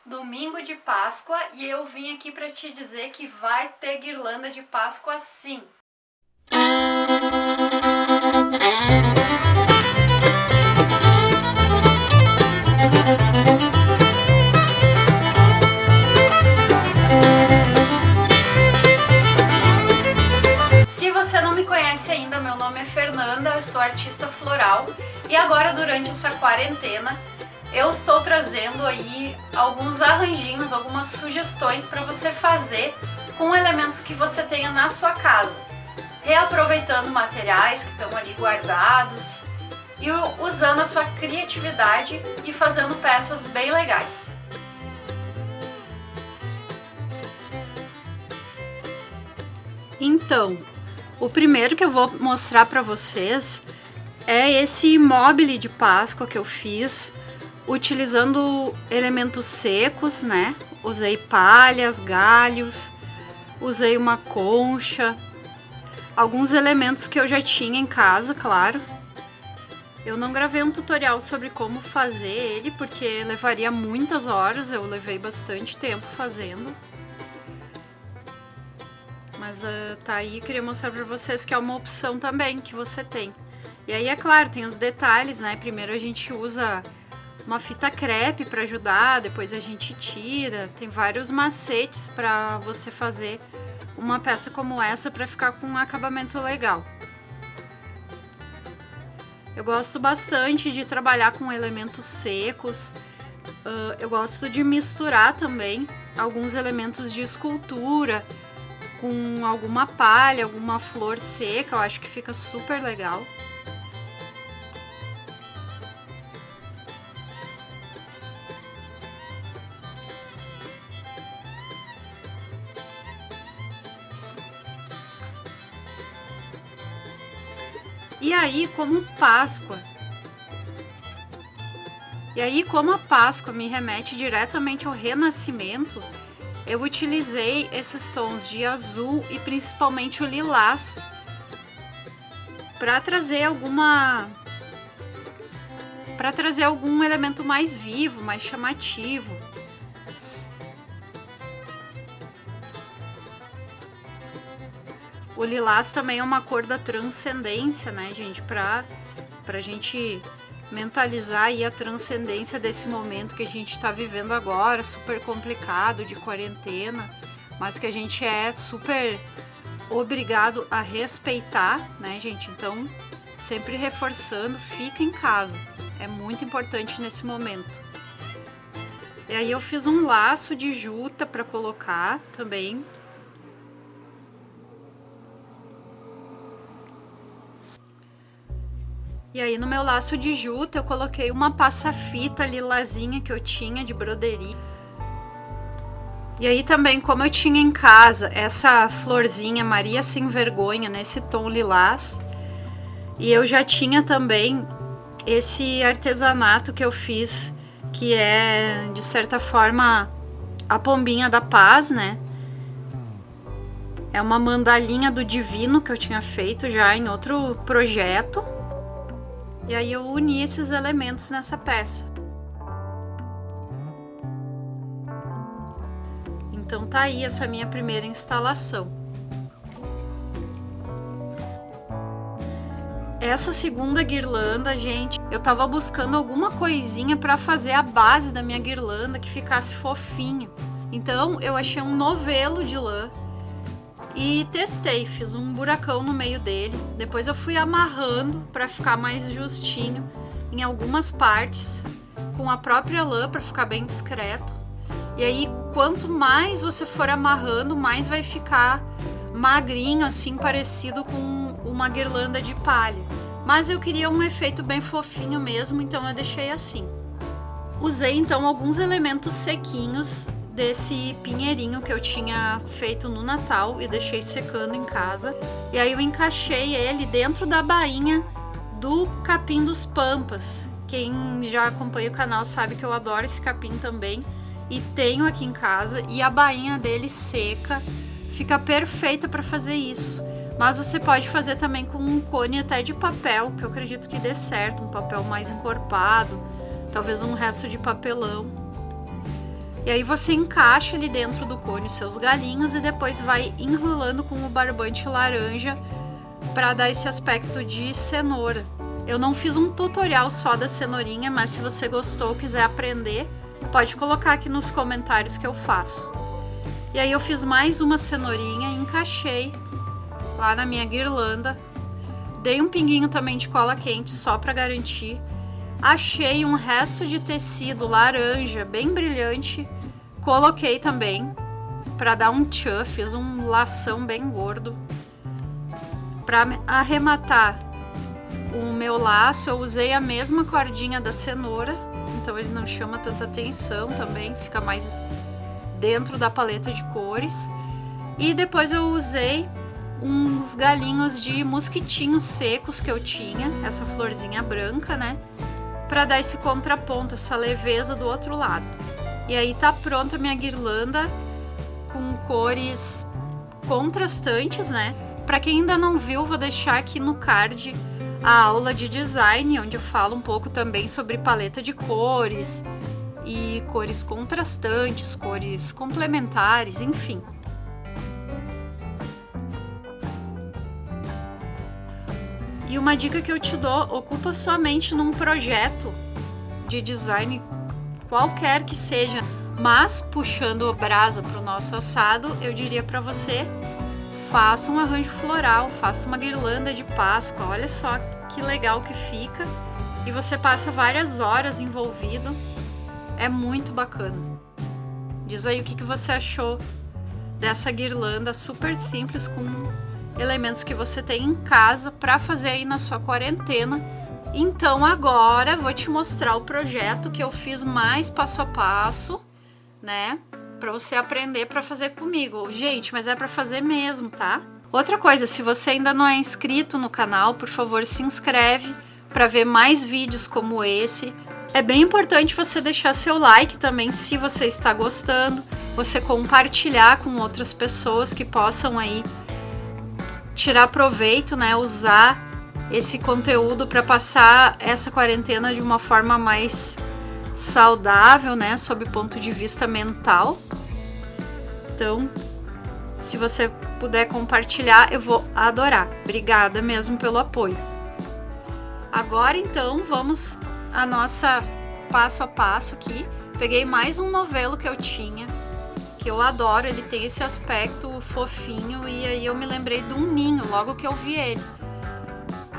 Domingo de Páscoa e eu vim aqui para te dizer que vai ter guirlanda de Páscoa sim. Se você não me conhece ainda, meu nome é Fernanda, eu sou artista floral e agora durante essa quarentena eu estou trazendo aí alguns arranjinhos, algumas sugestões para você fazer com elementos que você tenha na sua casa, reaproveitando materiais que estão ali guardados e usando a sua criatividade e fazendo peças bem legais. Então, o primeiro que eu vou mostrar para vocês é esse mobile de Páscoa que eu fiz utilizando elementos secos, né? Usei palhas, galhos, usei uma concha, alguns elementos que eu já tinha em casa, claro. Eu não gravei um tutorial sobre como fazer ele, porque levaria muitas horas, eu levei bastante tempo fazendo. Mas tá aí, queria mostrar pra vocês que é uma opção também que você tem. E aí, é claro, tem os detalhes, né? Primeiro a gente usa uma fita crepe para ajudar, depois a gente tira. Tem vários macetes para você fazer uma peça como essa para ficar com um acabamento legal. Eu gosto bastante de trabalhar com elementos secos. Eu gosto de misturar também alguns elementos de escultura com alguma palha, alguma flor seca. Eu acho que fica super legal. E aí, como a Páscoa me remete diretamente ao Renascimento, eu utilizei esses tons de azul e principalmente o lilás para trazer algum elemento mais vivo, mais chamativo. O lilás também é uma cor da transcendência, né, gente? Pra gente mentalizar aí a transcendência desse momento que a gente tá vivendo agora, super complicado, de quarentena, mas que a gente é super obrigado a respeitar, né, gente? Então, sempre reforçando, fica em casa. É muito importante nesse momento. E aí eu fiz um laço de juta para colocar também. E aí no meu laço de juta eu coloquei uma passa-fita lilazinha que eu tinha de broderie. E aí também, como eu tinha em casa essa florzinha Maria Sem Vergonha, nesse tom lilás, e eu já tinha também esse artesanato que eu fiz, que é de certa forma a pombinha da paz, né? É uma mandalinha do divino que eu tinha feito já em outro projeto. E aí eu uni esses elementos nessa peça. Então tá aí essa minha primeira instalação. Essa segunda guirlanda, gente, eu tava buscando alguma coisinha para fazer a base da minha guirlanda que ficasse fofinho. Então eu achei um novelo de lã e testei, fiz um buracão no meio dele. Depois eu fui amarrando para ficar mais justinho em algumas partes com a própria lã para ficar bem discreto. E aí, quanto mais você for amarrando, mais vai ficar magrinho, assim, parecido com uma guirlanda de palha. Mas eu queria um efeito bem fofinho mesmo, então eu deixei assim. Usei então alguns elementos sequinhos desse pinheirinho que eu tinha feito no Natal e deixei secando em casa. E aí eu encaixei ele dentro da bainha do capim dos pampas. Quem já acompanha o canal sabe que eu adoro esse capim também. E tenho aqui em casa, e a bainha dele seca fica perfeita para fazer isso. Mas você pode fazer também com um cone até de papel, que eu acredito que dê certo, um papel mais encorpado, talvez um resto de papelão. E aí você encaixa ali dentro do cone os seus galinhos e depois vai enrolando com o barbante laranja para dar esse aspecto de cenoura. Eu não fiz um tutorial só da cenourinha, mas se você gostou ou quiser aprender, pode colocar aqui nos comentários que eu faço. E aí eu fiz mais uma cenourinha e encaixei lá na minha guirlanda. Dei um pinguinho também de cola quente só para garantir. Achei um resto de tecido laranja bem brilhante, coloquei também para dar um tchan, fiz um lação bem gordo. Para arrematar o meu laço, eu usei a mesma cordinha da cenoura, então ele não chama tanta atenção também, fica mais dentro da paleta de cores. E depois eu usei uns galinhos de mosquitinhos secos que eu tinha, essa florzinha branca, né? Para dar esse contraponto, essa leveza do outro lado. E aí tá pronta a minha guirlanda com cores contrastantes, né? Para quem ainda não viu, vou deixar aqui no card a aula de design, onde eu falo um pouco também sobre paleta de cores e cores contrastantes, cores complementares, enfim. E uma dica que eu te dou, ocupa sua mente num projeto de design, qualquer que seja, mas puxando a brasa para o nosso assado, eu diria para você, faça um arranjo floral, faça uma guirlanda de Páscoa, olha só que legal que fica. E você passa várias horas envolvido, é muito bacana. Diz aí o que você achou dessa guirlanda super simples, com elementos que você tem em casa para fazer aí na sua quarentena. Então agora vou te mostrar o projeto que eu fiz mais passo a passo, né? Para você aprender para fazer comigo. Gente, mas é para fazer mesmo, tá? Outra coisa, se você ainda não é inscrito no canal, por favor, se inscreve para ver mais vídeos como esse. É bem importante você deixar seu like também se você está gostando, você compartilhar com outras pessoas que possam aí tirar proveito, né? Usar esse conteúdo para passar essa quarentena de uma forma mais saudável, né? Sob o ponto de vista mental. Então, se você puder compartilhar, eu vou adorar. Obrigada mesmo pelo apoio. Agora, então, vamos a nossa passo a passo aqui. Peguei mais um novelo que eu tinha, que eu adoro, ele tem esse aspecto fofinho, e aí eu me lembrei de um ninho logo que eu vi ele.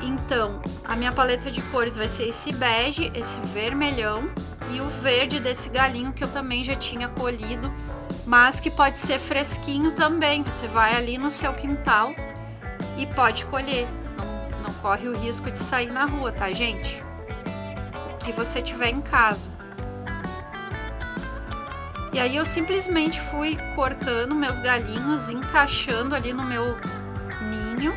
Então, a minha paleta de cores vai ser esse bege, esse vermelhão e o verde desse galinho que eu também já tinha colhido, mas que pode ser fresquinho também. Você vai ali no seu quintal e pode colher, não corre o risco de sair na rua, tá, gente? O que você tiver em casa. E aí eu simplesmente fui cortando meus galinhos, encaixando ali no meu ninho.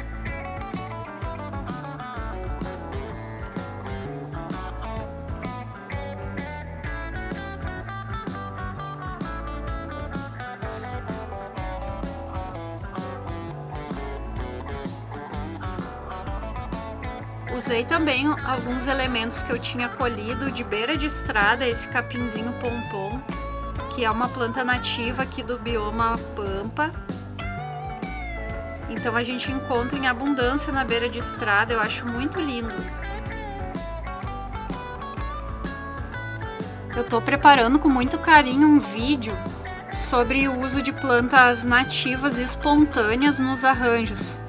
Usei também alguns elementos que eu tinha colhido de beira de estrada, esse capinzinho pompom, que é uma planta nativa aqui do bioma Pampa. Então a gente encontra em abundância na beira de estrada, eu acho muito lindo. Eu tô preparando com muito carinho um vídeo sobre o uso de plantas nativas e espontâneas nos arranjos.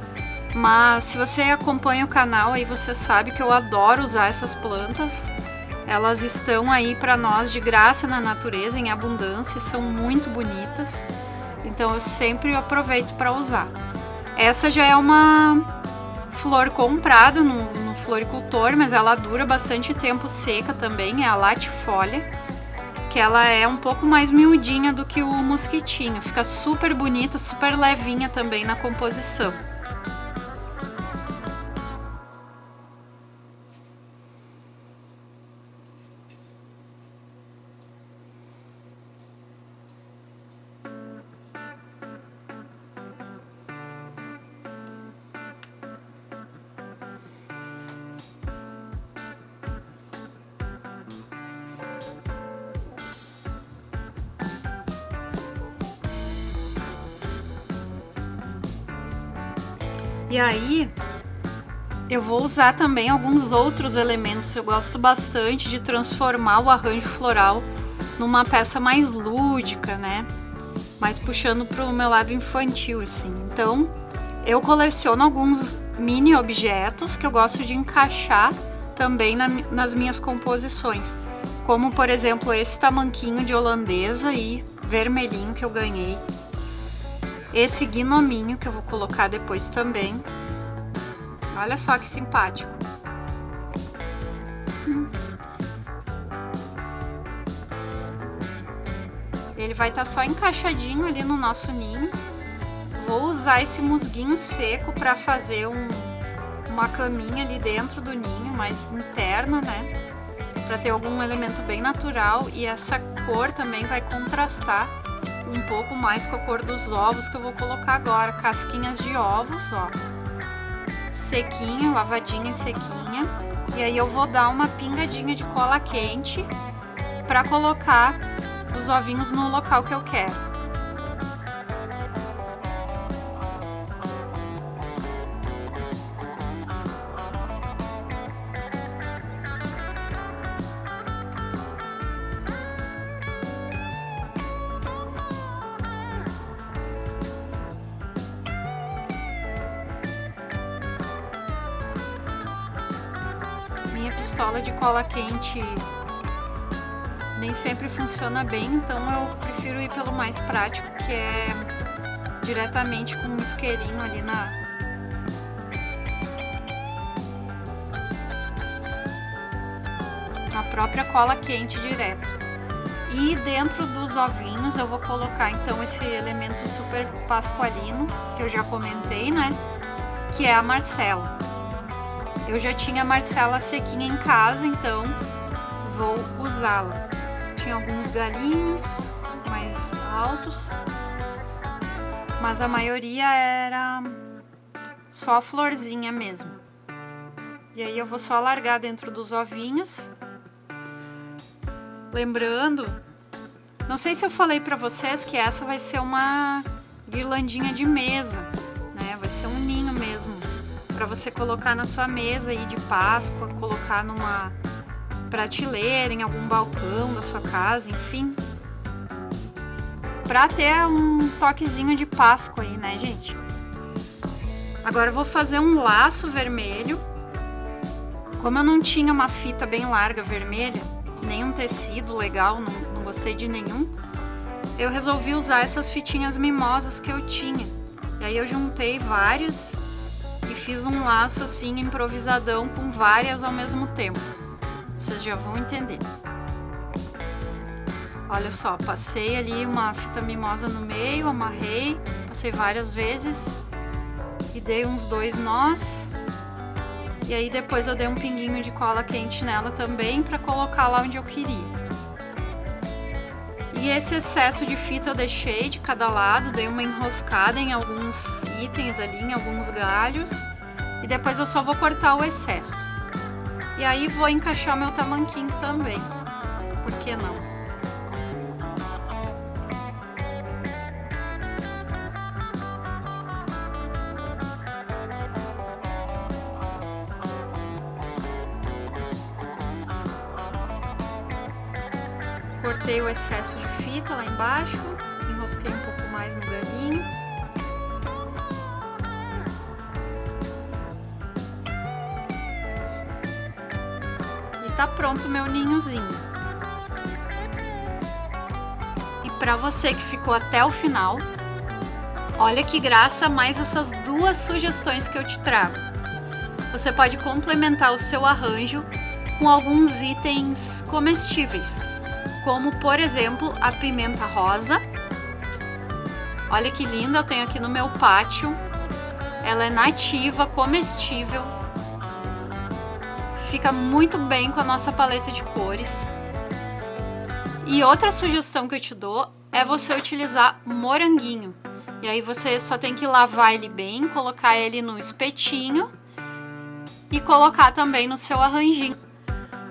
Mas se você acompanha o canal aí, você sabe que eu adoro usar essas plantas. Elas estão aí para nós de graça na natureza, em abundância, são muito bonitas. Então eu sempre aproveito para usar. Essa já é uma flor comprada no floricultor, mas ela dura bastante tempo seca também, é a latifolia, que ela é um pouco mais miudinha do que o mosquitinho. Fica super bonita, super levinha também na composição. E aí, eu vou usar também alguns outros elementos. Eu gosto bastante de transformar o arranjo floral numa peça mais lúdica, né? Mais puxando pro meu lado infantil, assim. Então, eu coleciono alguns mini objetos que eu gosto de encaixar também nas minhas composições. Como, por exemplo, esse tamanquinho de holandesa e vermelhinho que eu ganhei. Esse gnominho que eu vou colocar depois também. Olha só que simpático. Ele vai estar só encaixadinho ali no nosso ninho. Vou usar esse musguinho seco para fazer uma caminha ali dentro do ninho, mais interna, né? Para ter algum elemento bem natural, e essa cor também vai contrastar um pouco mais com a cor dos ovos que eu vou colocar agora. Casquinhas de ovos, ó. Sequinha, lavadinha e sequinha. E aí eu vou dar uma pingadinha de cola quente para colocar os ovinhos no local que eu quero. Minha pistola de cola quente nem sempre funciona bem, então eu prefiro ir pelo mais prático, que é diretamente com um isqueirinho ali na própria cola quente direto. E dentro dos ovinhos eu vou colocar então esse elemento super pascualino que eu já comentei, né? Que é a Marcela. Eu já tinha a Marcela sequinha em casa, então vou usá-la. Tinha alguns galinhos mais altos, mas a maioria era só florzinha mesmo. E aí eu vou só largar dentro dos ovinhos. Lembrando, não sei se eu falei pra vocês que essa vai ser uma guirlandinha de mesa, né? Vai ser um ninho mesmo, para você colocar na sua mesa aí de Páscoa, colocar numa prateleira, em algum balcão da sua casa, enfim. Pra ter um toquezinho de Páscoa aí, né, gente? Agora eu vou fazer um laço vermelho. Como eu não tinha uma fita bem larga vermelha, nem um tecido legal, não gostei de nenhum, eu resolvi usar essas fitinhas mimosas que eu tinha. E aí eu juntei várias e fiz um laço assim improvisadão com várias ao mesmo tempo. Vocês já vão entender. Olha só, passei ali uma fita mimosa no meio, amarrei, passei várias vezes e dei uns 2 nós. E aí depois eu dei um pinguinho de cola quente nela também para colocar lá onde eu queria. E esse excesso de fita eu deixei de cada lado, dei uma enroscada em alguns itens ali, em alguns galhos. E depois eu só vou cortar o excesso. E aí vou encaixar meu tamanquinho também. Por que não? Cortei o excesso de fita lá embaixo, enrosquei um pouco mais no galinho. E tá pronto o meu ninhozinho. E pra você que ficou até o final, olha que graça mais essas 2 sugestões que eu te trago. Você pode complementar o seu arranjo com alguns itens comestíveis, como por exemplo a pimenta rosa. Olha que linda, eu tenho aqui no meu pátio. Ela é nativa, comestível. Fica muito bem com a nossa paleta de cores. E outra sugestão que eu te dou é você utilizar moranguinho. E aí você só tem que lavar ele bem, colocar ele no espetinho e colocar também no seu arranjinho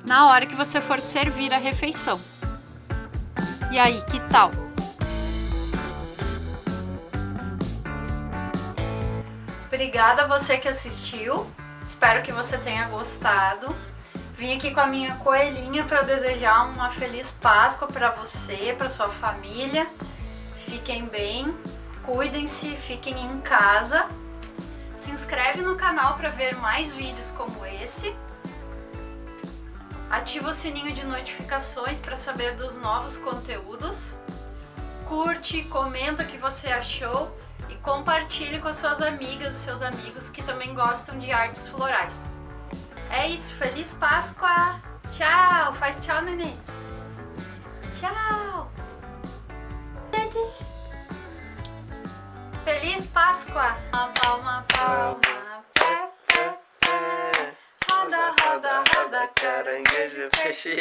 na hora que você for servir a refeição. E aí, que tal? Obrigada a você que assistiu. Espero que você tenha gostado. Vim aqui com a minha coelhinha para desejar uma feliz Páscoa para você, para sua família. Fiquem bem, cuidem-se, fiquem em casa. Se inscreve no canal para ver mais vídeos como esse. Ativa o sininho de notificações para saber dos novos conteúdos. Curte, comenta o que você achou e compartilhe com as suas amigas e seus amigos que também gostam de artes florais. É isso, Feliz Páscoa! Tchau! Faz tchau, neném! Tchau! Feliz Páscoa! Uma palma, palma, pé, pé, pé. Roda, roda, roda, Caranguejo, peixe,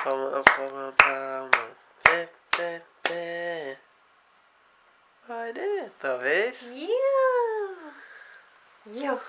palma, palma, palma, pé, pé, pé. Vai, né? Talvez. You!